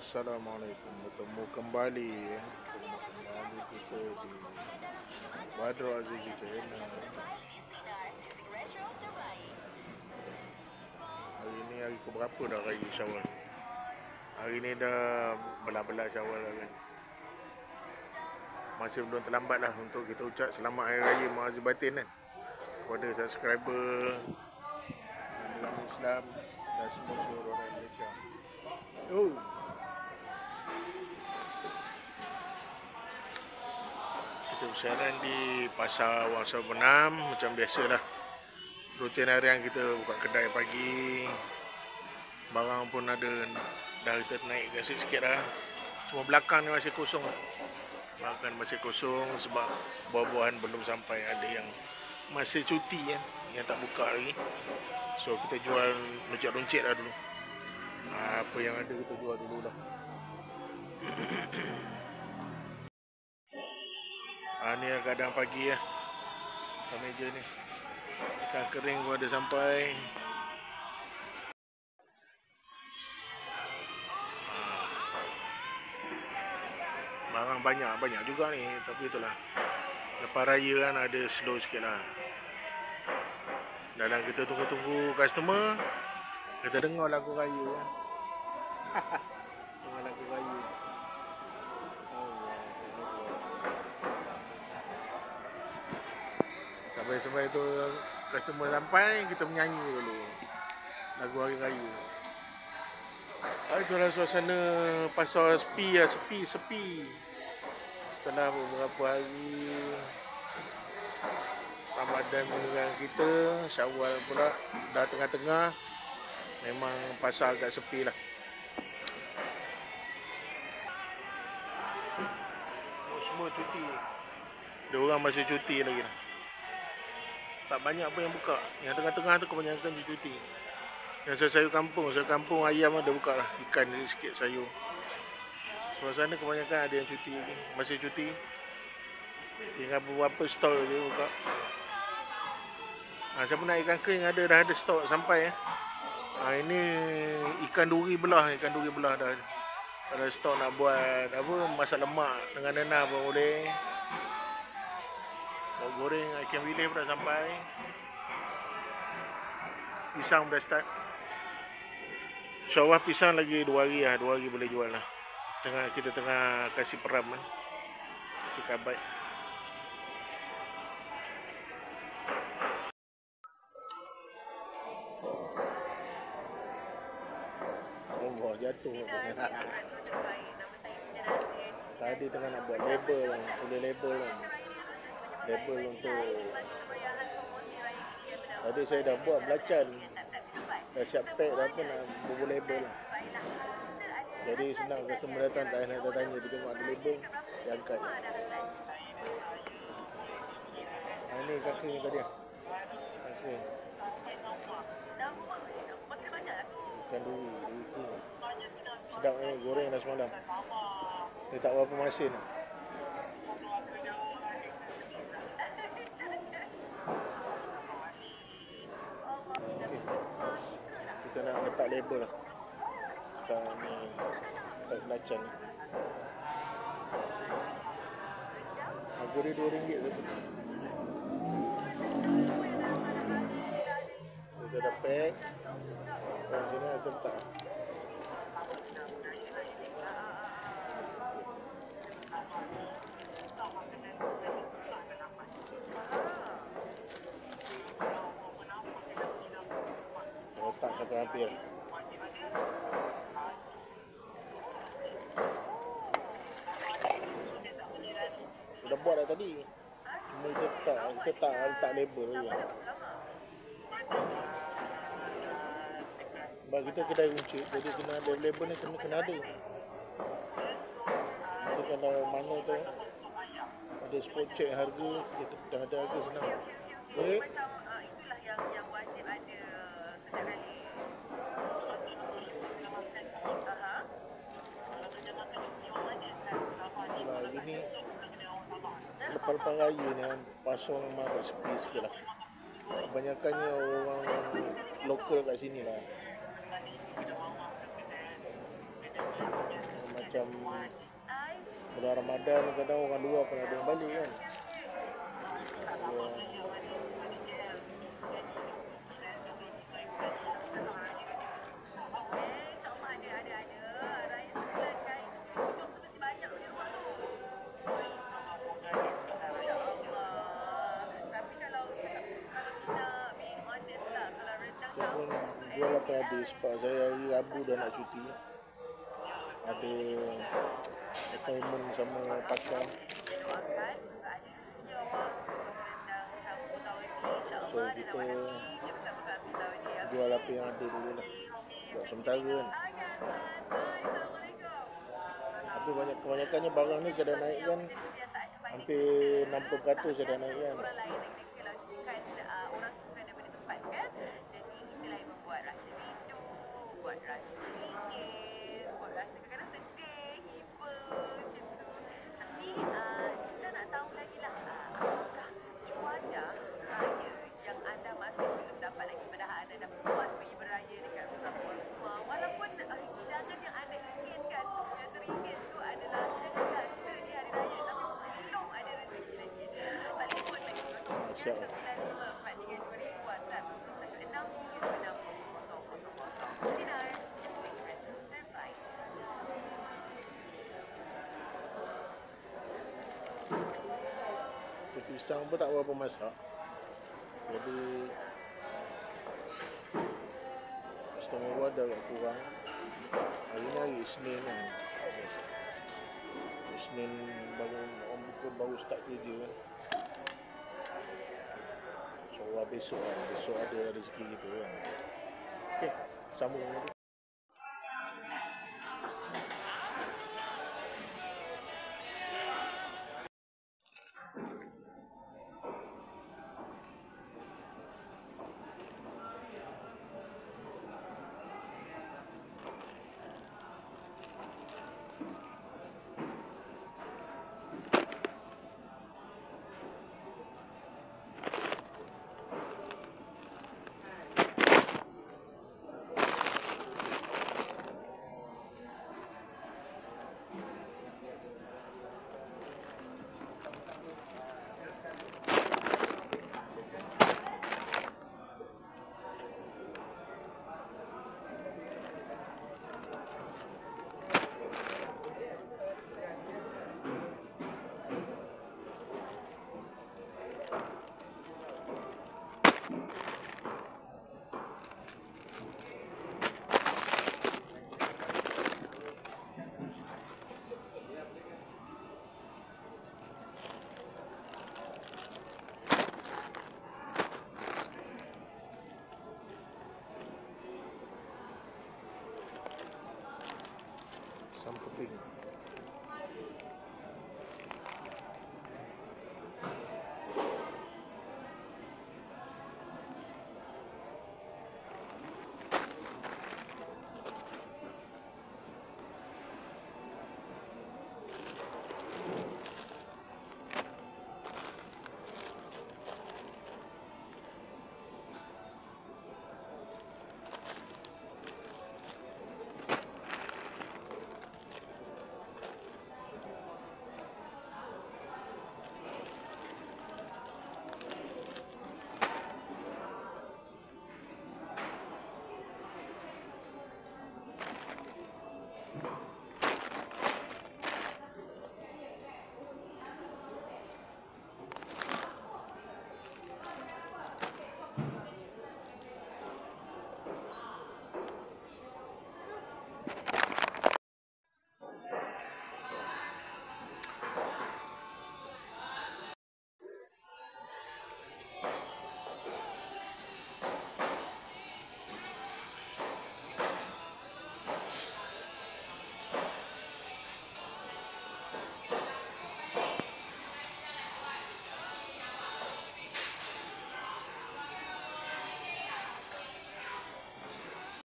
Assalamualaikum, bertemu kembali kita di Badro Azizi Channel. Hari ini hari keberapa dah Raya Syawal? Hari ini dah belah-belah Syawal dah kan. Masih belum terlambat lah untuk kita ucap selamat Hari Raya Muazzin Batin kan kepada subscriber dalam Islam dan semua seluruh orang Malaysia. Kita bersiaran di Pasar Wangsa Benam macam biasalah. Rutin harian kita buka kedai pagi. Barang pun ada, dah kita naik gasik sikit dah. Cuma belakang ni masih kosong. Belakang masih kosong sebab buah-buahan belum sampai. Ada yang masih cuti kan, yang tak buka lagi. So kita jual runcit-runcit dah dulu. Apa yang ada kita jual dulu dah. Ni kadang pagi lah kat meja ni. Ikan kering pun ada sampai. Barang banyak juga ni. Tapi itulah, lepas raya kan ada slow sikit lah. Dalam kita tunggu-tunggu customer, kita dengar lagu raya kan. Dengar lagu raya. Sampai tu customer sampai, kita menyanyi dulu lagu Hari Raya. Itulah suasana pasar sepi lah, sepi. Setelah beberapa hari Ramadan meninggal kita, Syawal pula dah tengah-tengah, memang pasar agak sepi lah. Semua cuti. Diorang masih cuti lagi lah. Tak banyak apa yang buka. Yang tengah-tengah tu kebanyakan cuti. Yang sayur kampung ayam ada buka lah. Ikan sikit sayur. Suasana kebanyakan ada yang cuti lagi. Masih cuti. Tinggal beberapa stall je buka. Siapa nak ikan kering dah ada stok sampai ya. Ini ikan duri belah dah. Ada stok nak buat apa, masak lemak dengan nenah pun boleh. Bawang goreng, ikan bilis pun dah sampai. Pisang dah start. InsyaAllah pisang lagi 2 hari lah. 2 hari boleh jual lah. Kita tengah kasih peram kan. Kasih kabat. Oh, jatuh. Tadi tengah nak buat label, tulis label kan. Label untuk tadi saya dah buat belacan, dah siap pack dah pun nak bubuh label. Jadi senang, customer datang tak payah nak tanya, dia tengok ada label, dia angkat. Ini ikan kering tadi lah. Ikan duri kering. Sedap ni, goreng dah semalam. Dia tak berapa masin. Kita nak letak label lah kat ni, kat belacan ni. Harga dia RM2 satu. Kita dah pack. Dan sini kita letak. Letak sampai hampir. Dah buat dah tadi. Cuma kita tak letak label lagi. Sebab kita kedai runcit, jadi kena ada label ni, kena ada. Kita kalau mana tu ada spot check harga, kita dah ada harga senang. Okay. Ini lepas raya ni pasar memang agak sepi sikit lah. Kebanyakannya orang lokal kat sini lah. macam bulan Ramadan kadang orang luar pun ada yang balik kan. Saya pun jual apa yang habis sebab saya hari Rabu dah nak cuti. Ada appointment sama pakar. So kita jual apa yang ada dulu lah buat sementara kan. Tapi kebanyakannya barang ni saya dah naikkan hampir 60% saya dah naikkan. Siap. Pisang pun tak berapa masak. Jadi customer ada agak kurang. Hari ni hari Isnin kan. Isnin bangun orang buka baru start kerja kan. So besok ada rezeki gitu kan. Okey, sambung lagi. Samping